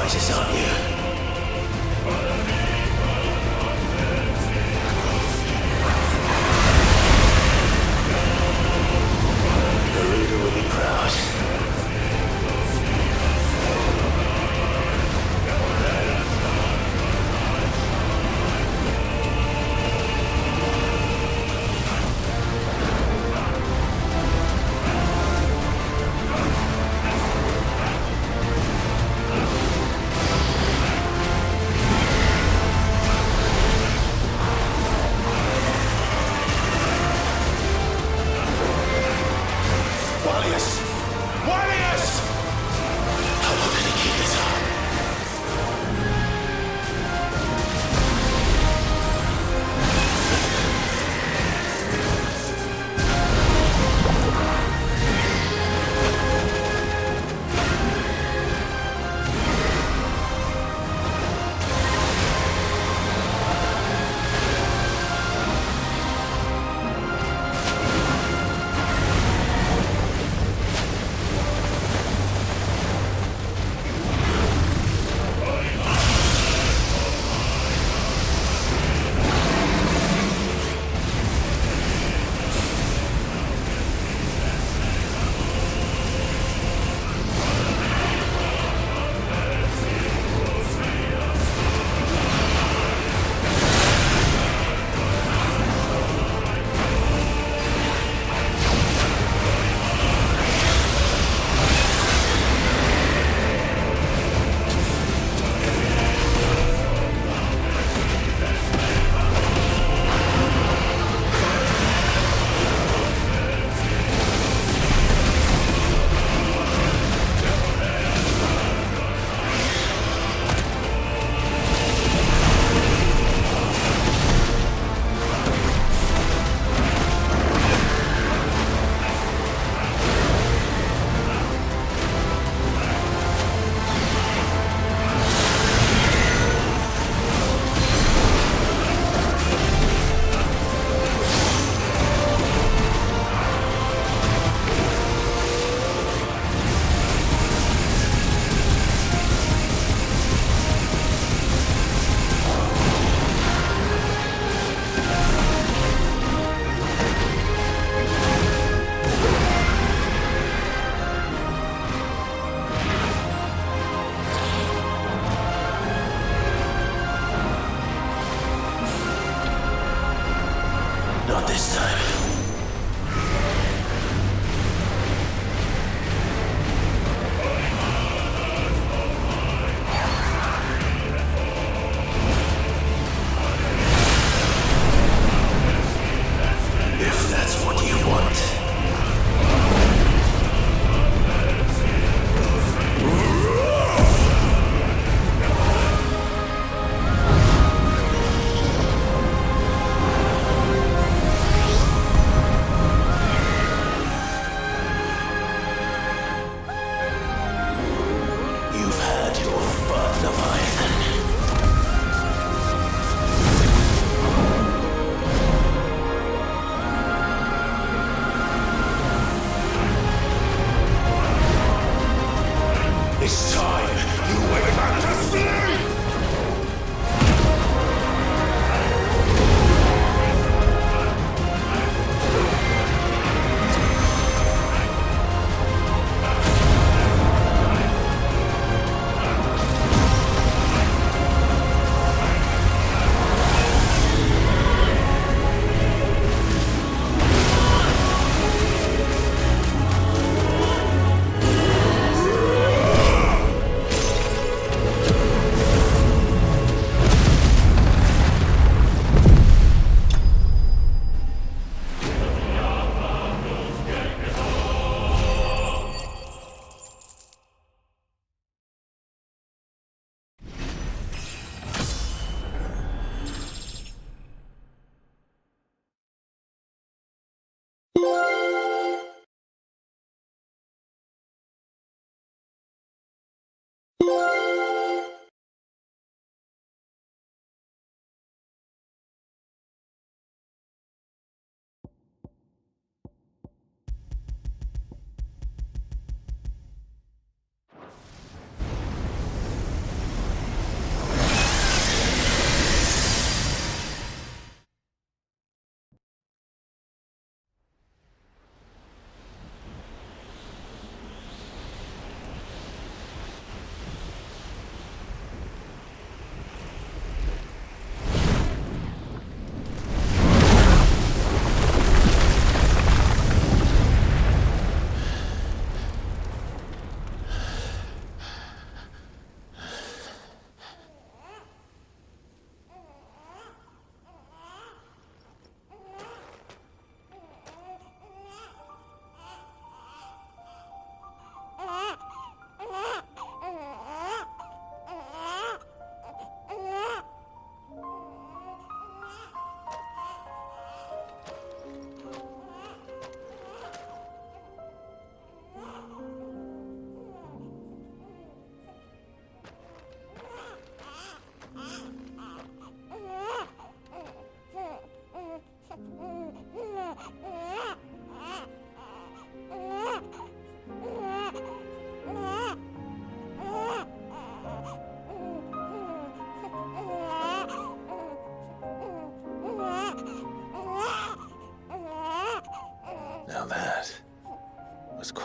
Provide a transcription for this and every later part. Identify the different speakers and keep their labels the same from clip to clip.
Speaker 1: surprises, aren't you? The leader will be proud.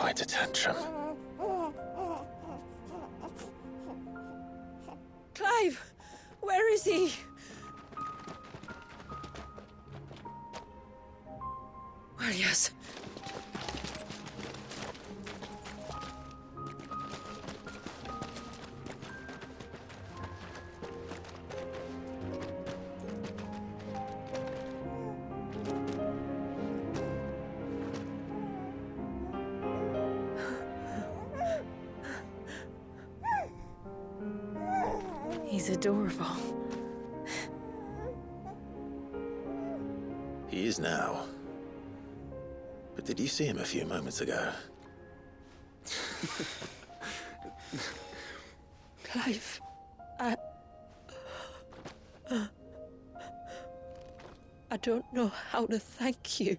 Speaker 1: quite a tantrum.
Speaker 2: Clive! Where is he? Well, yes. He's adorable.
Speaker 1: He is now. But did you see him a few moments ago?
Speaker 2: Clive, I don't know how to thank you.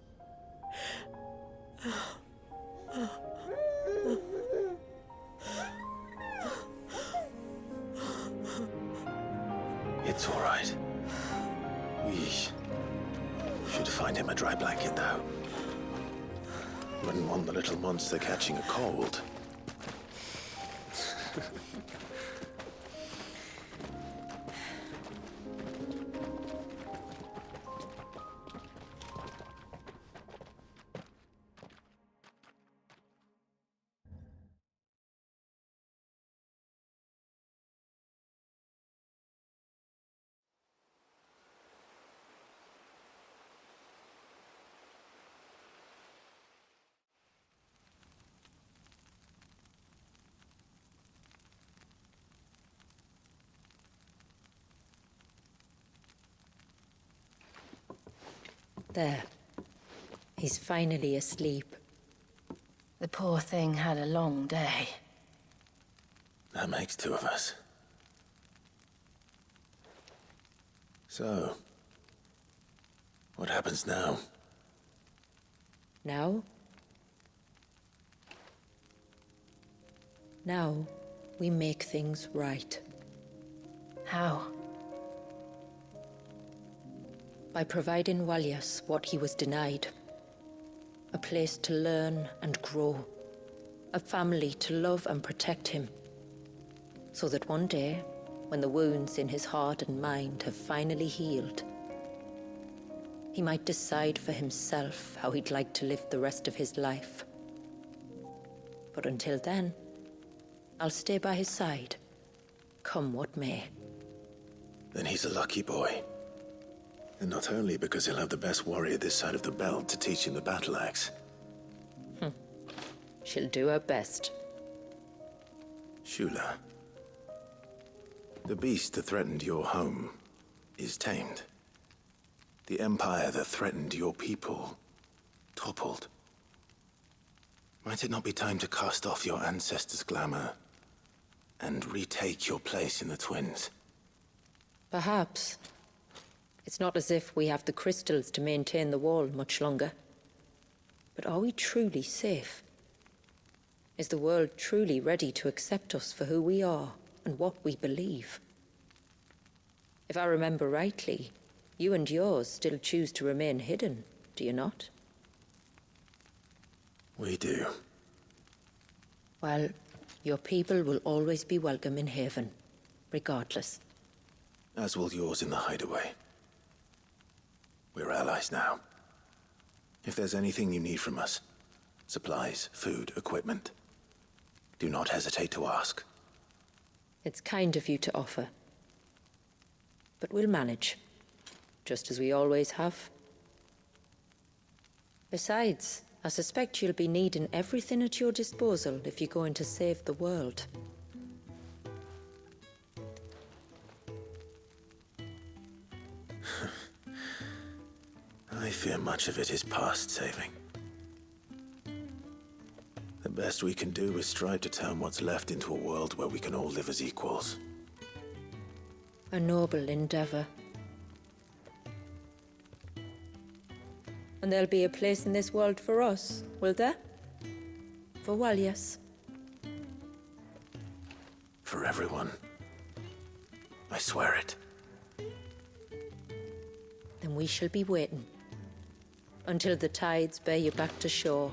Speaker 1: It's all right. We should find him a dry blanket, though. Wouldn't want the little monster catching a cold.
Speaker 2: There. He's finally asleep.
Speaker 3: The poor thing had a long day.
Speaker 1: That makes two of us. So, what happens now?
Speaker 2: Now? Now, we make things right.
Speaker 3: How?
Speaker 2: By providing Walyas what he was denied. A place to learn and grow. A family to love and protect him. So that one day, when the wounds in his heart and mind have finally healed, he might decide for himself how he'd like to live the rest of his life. But until then, I'll stay by his side, come what may.
Speaker 1: Then he's a lucky boy. And not only because he'll have the best warrior this side of the belt to teach him the battle axe.
Speaker 2: She'll do her best.
Speaker 1: Shula. The beast that threatened your home is tamed. The empire that threatened your people toppled. Might it not be time to cast off your ancestors' glamour and retake your place in the Twins?
Speaker 2: Perhaps. It's not as if we have the crystals to maintain the wall much longer. But are we truly safe? Is the world truly ready to accept us for who we are and what we believe? If I remember rightly, you and yours still choose to remain hidden, do you not?
Speaker 1: We do.
Speaker 2: Well, your people will always be welcome in Haven, regardless.
Speaker 1: As will yours in the hideaway. We're allies now. If there's anything you need from us, supplies, food, equipment, do not hesitate to ask.
Speaker 2: It's kind of you to offer. But we'll manage, just as we always have. Besides, I suspect you'll be needing everything at your disposal if you're going to save the world.
Speaker 1: I fear much of it is past saving. The best we can do is strive to turn what's left into a world where we can all live as equals.
Speaker 2: A noble endeavor. And there'll be a place in this world for us, will there? For Walyas.
Speaker 1: For everyone. I swear it.
Speaker 2: Then we shall be waiting. Until the tides bear you back to shore.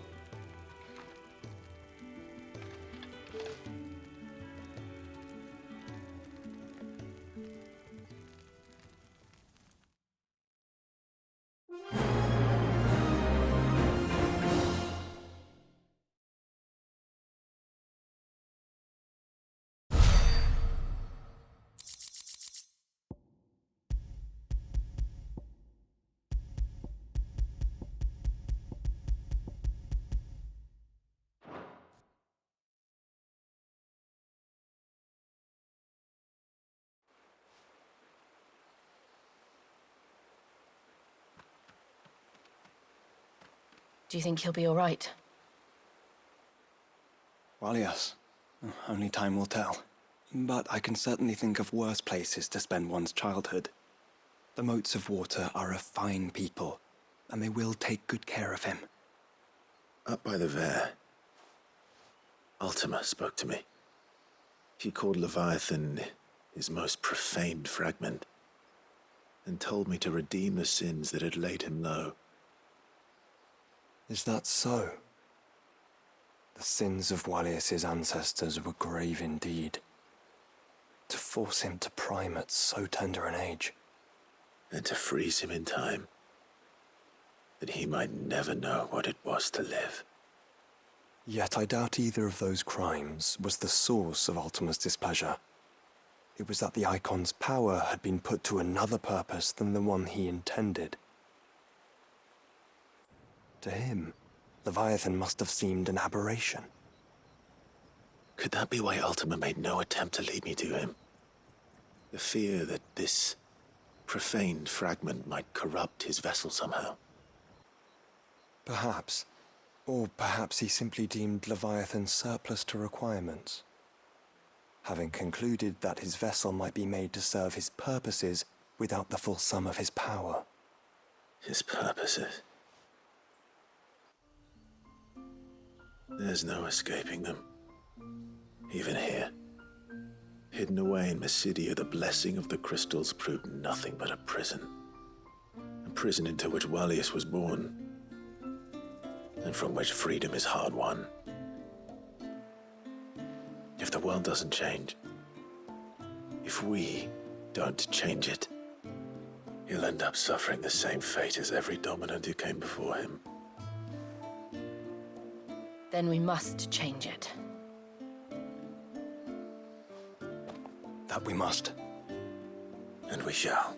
Speaker 3: Do you think he'll be all right?
Speaker 4: Well, yes. Only time will tell. But I can certainly think of worse places to spend one's childhood. The Moats of Water are a fine people, and they will take good care of him.
Speaker 1: Up by the Vare, Ultima spoke to me. He called Leviathan his most profaned fragment, and told me to redeem the sins that had laid him low.
Speaker 4: Is that so? The sins of Wallius's ancestors were grave indeed. To force him to prime at so tender an age.
Speaker 1: And to freeze him in time, that he might never know what it was to live.
Speaker 4: Yet I doubt either of those crimes was the source of Ultima's displeasure. It was that the Icon's power had been put to another purpose than the one he intended. To him, Leviathan must have seemed an aberration.
Speaker 1: Could that be why Ultima made no attempt to lead me to him? The fear that this profaned fragment might corrupt his vessel somehow.
Speaker 4: Perhaps. Or perhaps he simply deemed Leviathan surplus to requirements. Having concluded that his vessel might be made to serve his purposes without the full sum of his power.
Speaker 1: His purposes? There's no escaping them. Even here. Hidden away in Mysidia, the blessing of the crystals proved nothing but a prison. A prison into which Wallius was born, and from which freedom is hard won. If the world doesn't change, if we don't change it, he'll end up suffering the same fate as every dominant who came before him.
Speaker 3: Then we must change it.
Speaker 4: That we must.
Speaker 1: And we shall.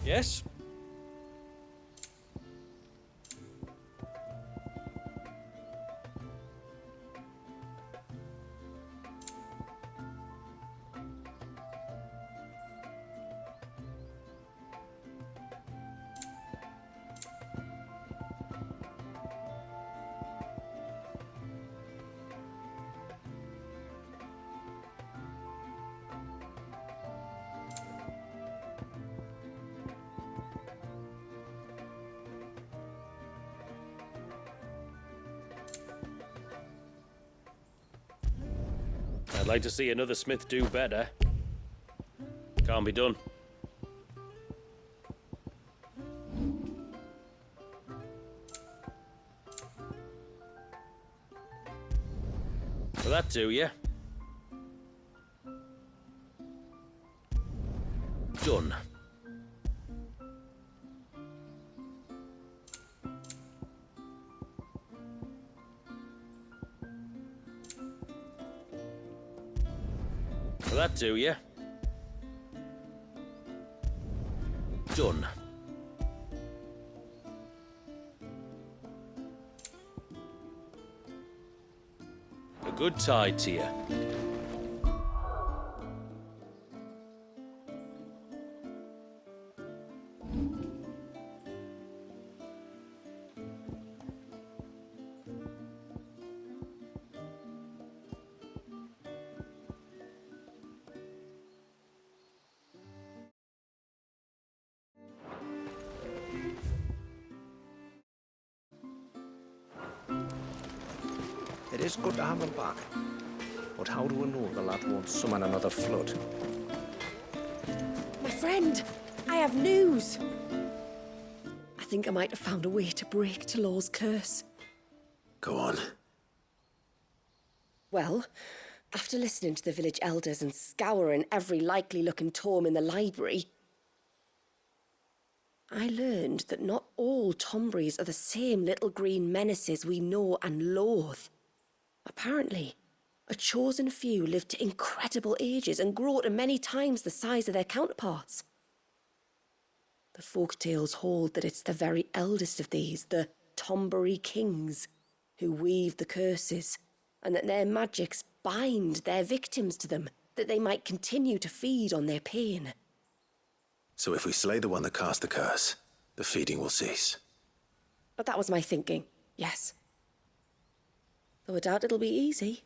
Speaker 5: Yes? I'd like to see another smith do better. Can't be done. Will that do, yeah? Done. Will that do, yeah? Done. A good tide to you.
Speaker 6: It is good to have them back. But how do we know the lad won't summon another flood?
Speaker 7: My friend, I have news. I think I might have found a way to break Tallow's curse.
Speaker 1: Go on.
Speaker 7: Well, after listening to the village elders and scouring every likely-looking tome in the library, I learned that not all tonberries are the same little green menaces we know and loathe. Apparently, a chosen few live to incredible ages and grow to many times the size of their counterparts. The folktales hold that it's the very eldest of these, the Tonberry kings, who weave the curses, and that their magics bind their victims to them, that they might continue to feed on their pain.
Speaker 1: So if we slay the one that cast the curse, the feeding will cease.
Speaker 7: But that was my thinking, yes. Though I doubt it'll be easy.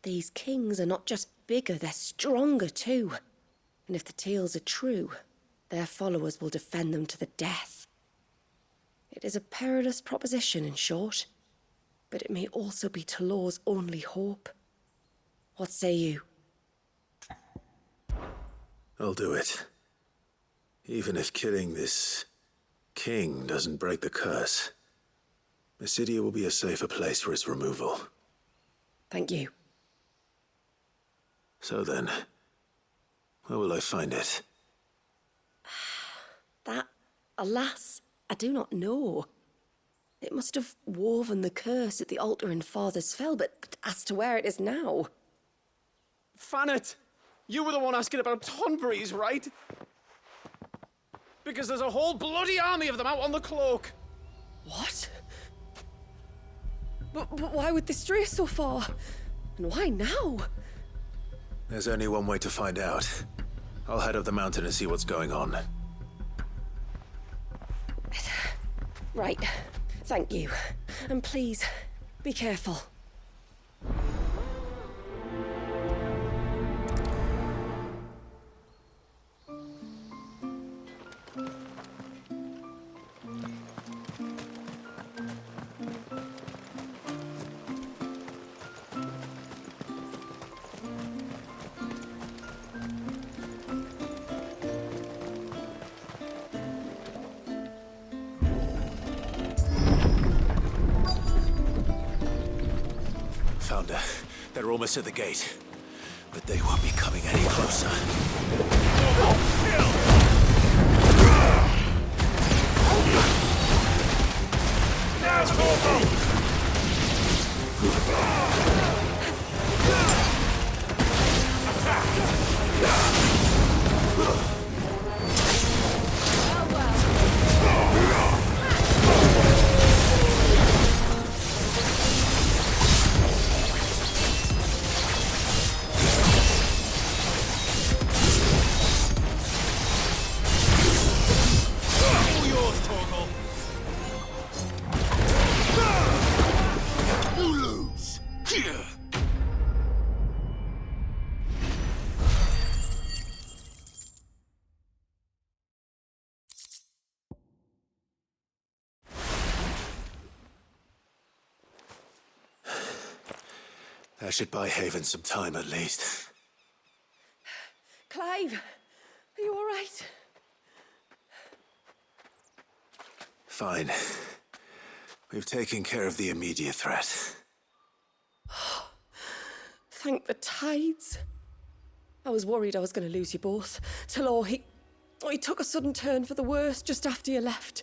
Speaker 7: These kings are not just bigger, they're stronger too. And if the tales are true, their followers will defend them to the death. It is a perilous proposition, in short, but it may also be Tallow's only hope. What say you?
Speaker 1: I'll do it. Even if killing this king doesn't break the curse, Mysidia will be a safer place for its removal.
Speaker 7: Thank you.
Speaker 1: So then, where will I find it?
Speaker 7: That, alas, I do not know. It must have woven the curse at the altar in Father's Fell, but as to where it is now...
Speaker 6: Fanet! You were the one asking about tonberries, right? Because there's a whole bloody army of them out on the cloak.
Speaker 7: What? But why would they stray so far? And why now?
Speaker 1: There's only one way to find out. I'll head up the mountain and see what's going on.
Speaker 7: Right. Thank you. And please, be careful.
Speaker 1: Found her. They're almost at the gate. But they won't be coming any closer. That should buy Haven some time at least.
Speaker 7: Clive, are you all right?
Speaker 1: Fine. We've taken care of the immediate threat.
Speaker 7: Thank the tides. I was worried I was going to lose you both. Tallow, he took a sudden turn for the worse just after you left.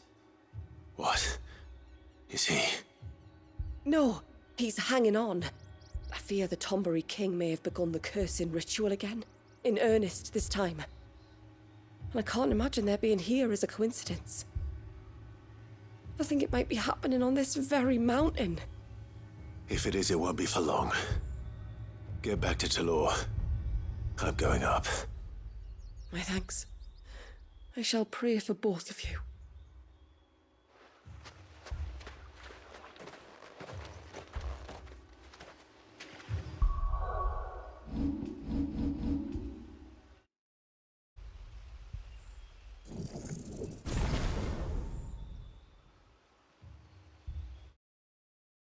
Speaker 1: What? Is he?
Speaker 7: No, he's hanging on. I fear the Tonberry King may have begun the cursing ritual again. In earnest this time. And I can't imagine their being here as a coincidence. I think it might be happening on this very mountain.
Speaker 1: If it is, it won't be for long. Get back to Tallow. I'm going up.
Speaker 7: My thanks. I shall pray for both of you.